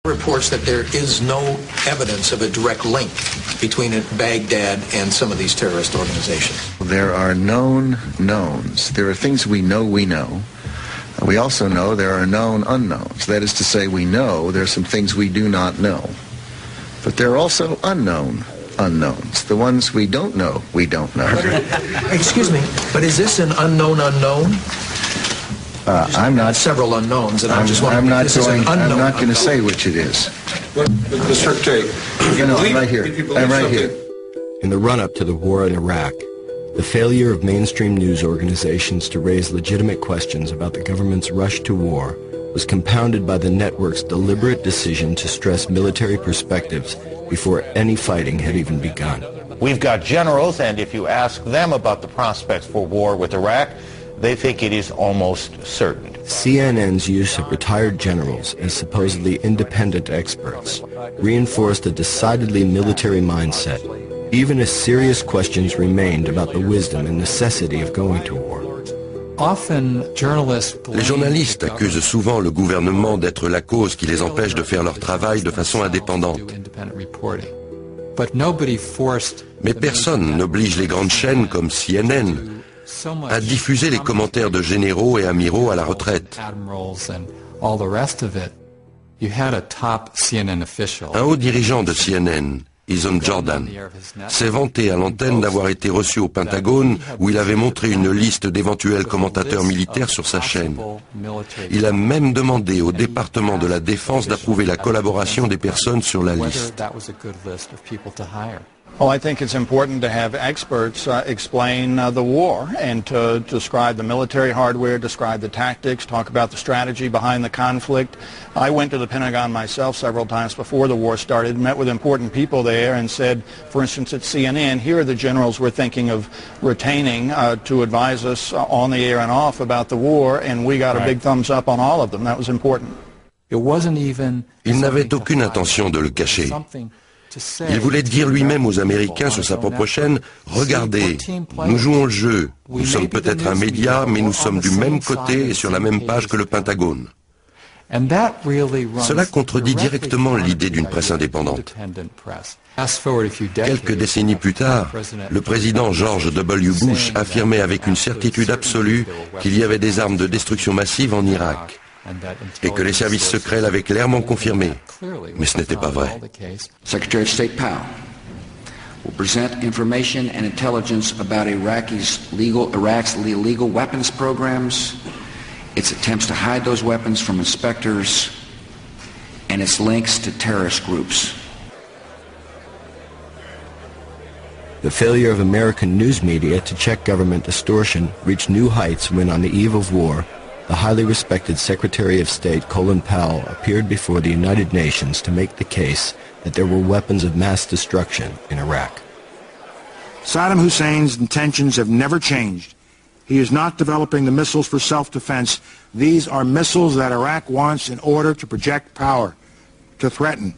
Reports that there is no evidence of a direct link between Baghdad and some of these terrorist organizations. There are known knowns. There are things we know. We also know there are known unknowns. That is to say, we know there are some things we do not know. But there are also unknown unknowns. The ones we don't know, we don't know. Excuse me, but is this an unknown unknown? I'm not. Several unknowns, and I'm just wondering. I'm not going to say which it is. Mr. Secretary, I'm right here. I'm right here. In the run-up to the war in Iraq, the failure of mainstream news organizations to raise legitimate questions about the government's rush to war was compounded by the network's deliberate decision to stress military perspectives before any fighting had even begun. We've got generals, and if you ask them about the prospects for war with Iraq, they think it is almost certain. CNN's use of retired generals as supposedly independent experts reinforced a decidedly military mindset, even as serious questions remained about the wisdom and necessity of going to war. Les journalistes accusent souvent le gouvernement d'être la cause qui les empêche de faire leur travail de façon indépendante. Mais personne n'oblige les grandes chaînes comme CNN à diffuser les commentaires de généraux et amiraux à la retraite. Un haut dirigeant de CNN, Ison Jordan, s'est vanté à l'antenne d'avoir été reçu au Pentagone où il avait montré une liste d'éventuels commentateurs militaires sur sa chaîne. Il a même demandé au département de la Défense d'approuver la collaboration des personnes sur la liste. Well, I think it's important to have experts explain the war and to describe the military hardware, describe the tactics, talk about the strategy behind the conflict. I went to the Pentagon myself several times before the war started, met with important people there and said, for instance, at CNN, here are the generals we're thinking of retaining to advise us on the air and off about the war, and we got a big thumbs up on all of them. That was important. Il n'avait aucune intention de le cacher. Il voulait dire lui-même aux Américains sur sa propre chaîne, « Regardez, nous jouons le jeu. Nous sommes peut-être un média, mais nous sommes du même côté et sur la même page que le Pentagone. » Cela contredit directement l'idée d'une presse indépendante. Quelques décennies plus tard, le président George W. Bush affirmait avec une certitude absolue qu'il y avait des armes de destruction massive en Irak, et que les services secrets l'avaient clairement confirmé. Mais ce n'était pas vrai. Secretary of State Powell will present information and intelligence about Iraq's illegal weapons programs, its attempts to hide those weapons from inspectors, and its links to terrorist groups. The failure of American news media to check government distortion reached new heights when, on the eve of war, the highly respected Secretary of State Colin Powell appeared before the United Nations to make the case that there were weapons of mass destruction in Iraq. Saddam Hussein's intentions have never changed. He is not developing the missiles for self-defense. These are missiles that Iraq wants in order to project power, to threaten,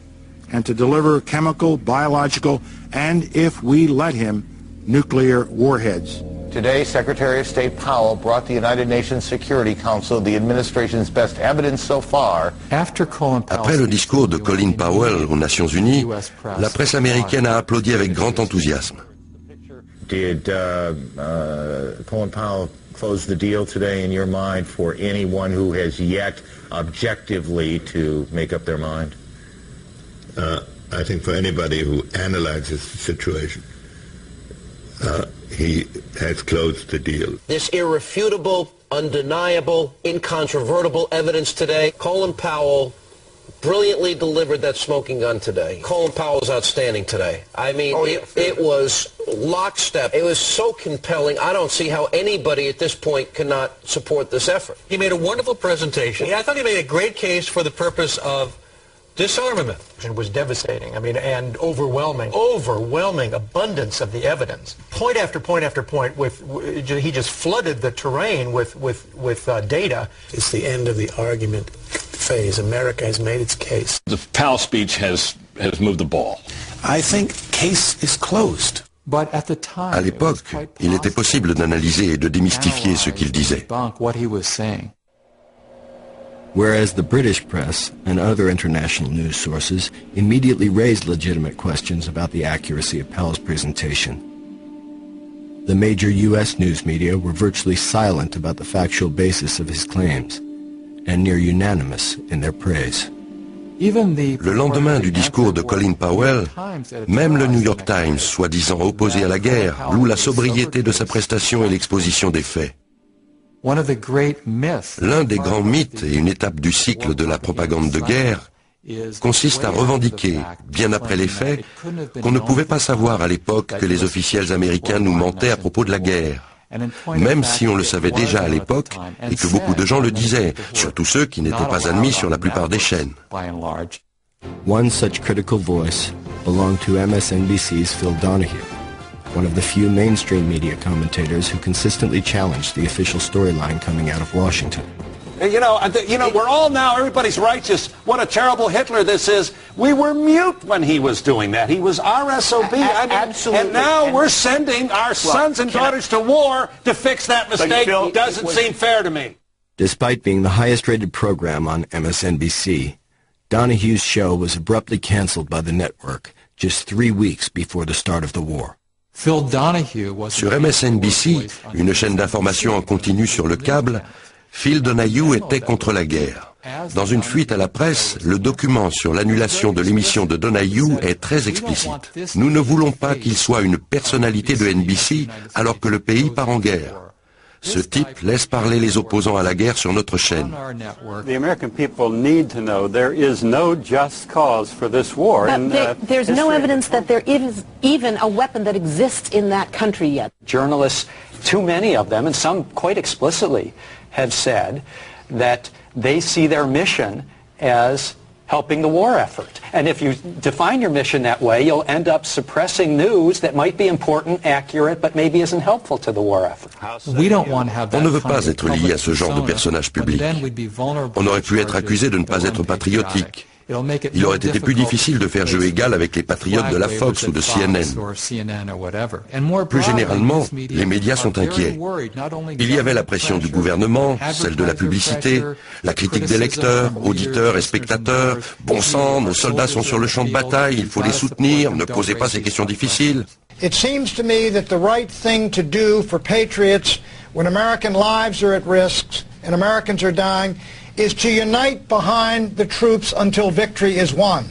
and to deliver chemical, biological, and, if we let him, nuclear warheads. Today, Secretary of State Powell brought the United Nations Security Council the administration's best evidence so far. Après le discours de Colin Powell aux Nations Unies, la presse américaine a applaudi avec grand enthousiasme. Did Colin Powell close the deal today in your mind for anyone who has yet objectively to make up their mind? I think for anybody who analyzes the situation, he has closed the deal. This irrefutable, undeniable, incontrovertible evidence today, Colin Powell brilliantly delivered that smoking gun today. Colin Powell was outstanding today. I mean, it was lockstep. It was so compelling. I don't see how anybody at this point cannot support this effort. He made a wonderful presentation. Yeah, I thought he made a great case for the purpose of disarmament. It was devastating. I mean, and overwhelming abundance of the evidence. Point after point after point. He just flooded the terrain with data. It's the end of the argument phase. America has made its case. The Powell speech has moved the ball. I think case is closed. À l'époque, il était possible d'analyser et de démystifier ce qu'il disait. whereas the British press and other international news sources immediately raised legitimate questions about the accuracy of Powell's presentation. The major U.S. news media were virtually silent about the factual basis of his claims, and near unanimous in their praise. Le lendemain du discours de Colin Powell, même le New York Times, soi-disant opposé à la guerre, loue la sobriété de sa prestation et l'exposition des faits. L'un des grands mythes et une étape du cycle de la propagande de guerre consiste à revendiquer, bien après les faits, qu'on ne pouvait pas savoir à l'époque que les officiels américains nous mentaient à propos de la guerre, même si on le savait déjà à l'époque et que beaucoup de gens le disaient, surtout ceux qui n'étaient pas admis sur la plupart des chaînes. One such critical voice belonged to MSNBC's Phil Donahue, one of the few mainstream media commentators who consistently challenged the official storyline coming out of Washington. We're all now, everybody's righteous. What a terrible Hitler this is. We were mute when he was doing that. He was our SOB. Absolutely. And now we're sending our sons and daughters to war to fix that mistake. Doesn't seem fair to me. Despite being the highest-rated program on MSNBC, Donahue's show was abruptly canceled by the network just 3 weeks before the start of the war. Sur MSNBC, une chaîne d'information en continu sur le câble, Phil Donahue était contre la guerre. Dans une fuite à la presse, le document sur l'annulation de l'émission de Donahue est très explicite. Nous ne voulons pas qu'il soit une personnalité de NBC alors que le pays part en guerre. Ce type laisse parler les opposants à la guerre sur notre chaîne. The American people need to know there is no just cause for this war. There's no evidence that there is even a weapon that exists in that country yet. Journalists, too many of them, and some quite explicitly, have said that they see their mission as helping the war effort. And if you define your mission that way, you'll end up suppressing news that might be important, accurate, but maybe isn't helpful to the war effort. On ne veut pas être lié à ce genre de personnage public. On aurait pu être accusé de ne pas être patriotique. Il aurait été plus difficile de faire jeu égal avec les patriotes de la Fox ou de CNN. Plus généralement, les médias sont inquiets. Il y avait la pression du gouvernement, celle de la publicité, la critique des lecteurs, auditeurs et spectateurs. Bon sang, nos soldats sont sur le champ de bataille, il faut les soutenir, ne posez pas ces questions difficiles. It seems to me that the right thing to do for patriots when American lives are at risk and Americans are dying is to unite behind the troops until victory is won.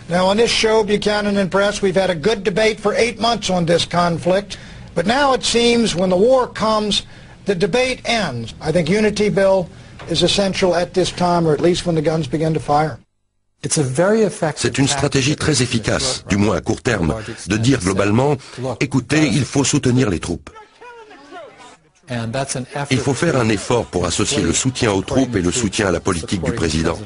Now on this show, Buchanan and Press, we've had a good debate for 8 months on this conflict, but now it seems when the war comes, the debate ends. I think unity, Bill, is essential at this time, or at least when the guns begin to fire. C'est une stratégie très efficace, du moins à court terme, de dire globalement, écoutez, il faut soutenir les troupes. Il faut faire un effort pour associer le soutien aux troupes et le soutien à la politique du président.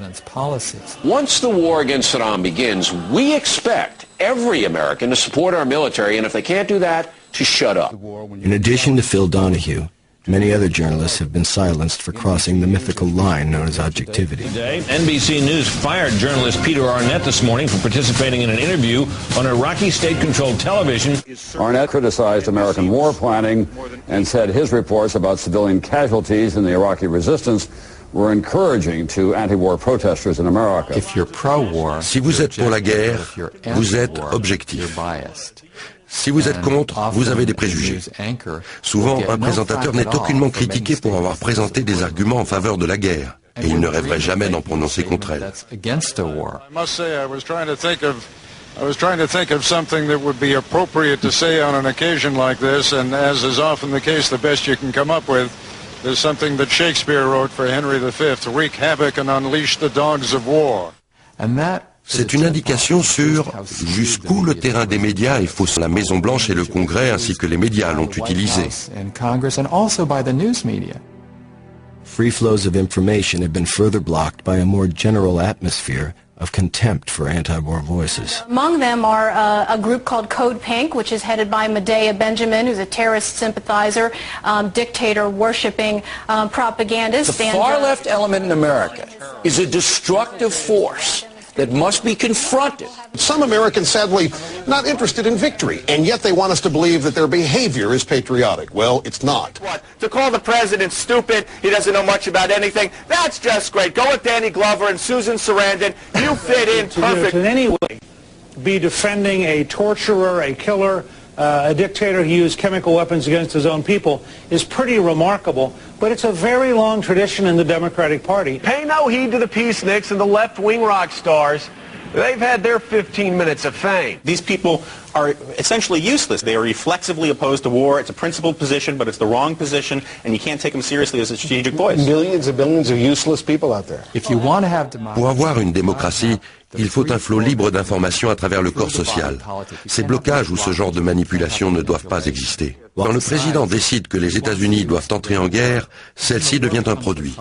Once the war against Saddam begins, we expect every American to support our military, and if they can't do that, to shut up. In addition to Phil Donahue, many other journalists have been silenced for crossing the mythical line known as objectivity. Today, NBC News fired journalist Peter Arnett this morning for participating in an interview on Iraqi state-controlled television. Arnett criticized American war planning and said his reports about civilian casualties in the Iraqi resistance were encouraging to anti-war protesters in America. Si vous êtes pour la guerre, vous êtes objectif. Si vous êtes contre, vous avez des préjugés. Souvent, un présentateur n'est aucunement critiqué pour avoir présenté des arguments en faveur de la guerre, et il ne rêverait jamais d'en prononcer contre elle. I must say, I was trying to think of something that would be appropriate to say on an occasion like this, and as is often the case, the best you can come up with is something that Shakespeare wrote for Henry V, to wreak havoc and unleash the dogs of war. C'est une indication sur jusqu'où le terrain des médias est faussé. La Maison-Blanche et le Congrès ainsi que les médias l'ont utilisé. Free flows of information have been further blocked by a more general atmosphere of contempt for anti-war voices. Among them are a group called Code Pink, which is headed by Medea Benjamin, who's a terrorist sympathizer, dictator-worshipping propagandist. The far-left element in America is a destructive force, that must be confronted. Some Americans, sadly, not interested in victory, and yet they want us to believe that their behavior is patriotic. Well, it's not. What? To call the president stupid, he doesn't know much about anything, that's just great. Go with Danny Glover and Susan Sarandon. You fit in perfect. In any way, be defending a torturer, a killer, a dictator who used chemical weapons against his own people is pretty remarkable, but it's a very long tradition in the Democratic Party. Pay no heed to the peaceniks and the left-wing rock stars. They've had their 15 minutes of fame. These people are essentially useless. They are reflexively opposed to war. It's a principled position, but it's the wrong position, and you can't take them seriously as a strategic voice. Millions and billions of useless people out there. If you want to have democracy, pour avoir une démocratie, il faut un flot libre d'informations à travers le corps social. Ces blocages ou ce genre de manipulation ne doivent pas exister. Quand le président décide que les États-Unis doivent entrer en guerre, celle-ci devient un produit.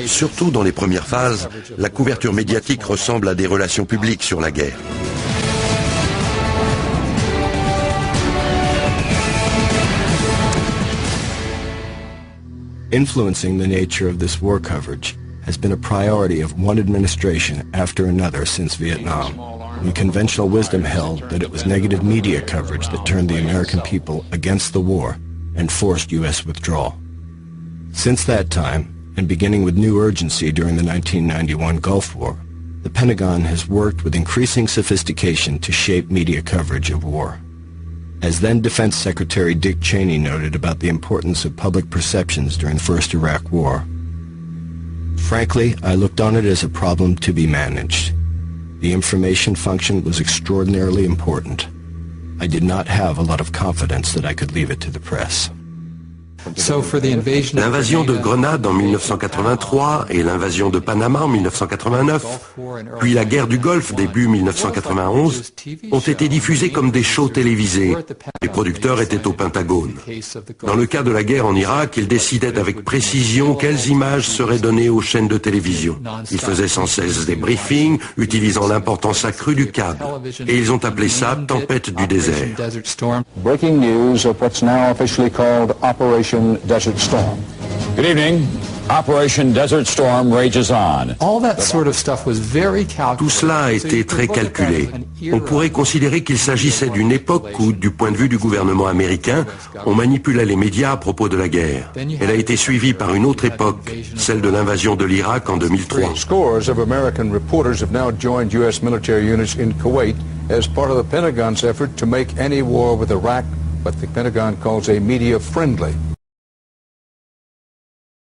Surtout dans les premières phases, la couverture médiatique ressemble à des relations publiques sur la guerre. Influencing the nature of this war coverage has been a priority of one administration after another since Vietnam, when conventional wisdom held that it was negative media coverage that turned the American people against the war and forced U.S. withdrawal. Since that time, and beginning with new urgency during the 1991 Gulf War, the Pentagon has worked with increasing sophistication to shape media coverage of war. As then Defense Secretary Dick Cheney noted about the importance of public perceptions during the first Iraq War, frankly, I looked on it as a problem to be managed. The information function was extraordinarily important. I did not have a lot of confidence that I could leave it to the press. L'invasion de Grenade en 1983 et l'invasion de Panama en 1989, puis la guerre du Golfe début 1991, ont été diffusées comme des shows télévisés. Les producteurs étaient au Pentagone. Dans le cas de la guerre en Irak, ils décidaient avec précision quelles images seraient données aux chaînes de télévision. Ils faisaient sans cesse des briefings, utilisant l'importance accrue du câble. Et ils ont appelé ça « Tempête du désert ». Breaking news of what's now officially called Operation Desert Storm. Good evening. Operation Desert Storm rages on. Tout cela a été très calculé. On pourrait considérer qu'il s'agissait d'une époque où, du point de vue du gouvernement américain, on manipulait les médias à propos de la guerre. Elle a été suivie par une autre époque, celle de l'invasion de l'Irak en 2003. Scores of American reporters have now joined U.S. military units in Kuwait as part of the Pentagon's effort to make any war with Iraq what the Pentagon calls a media-friendly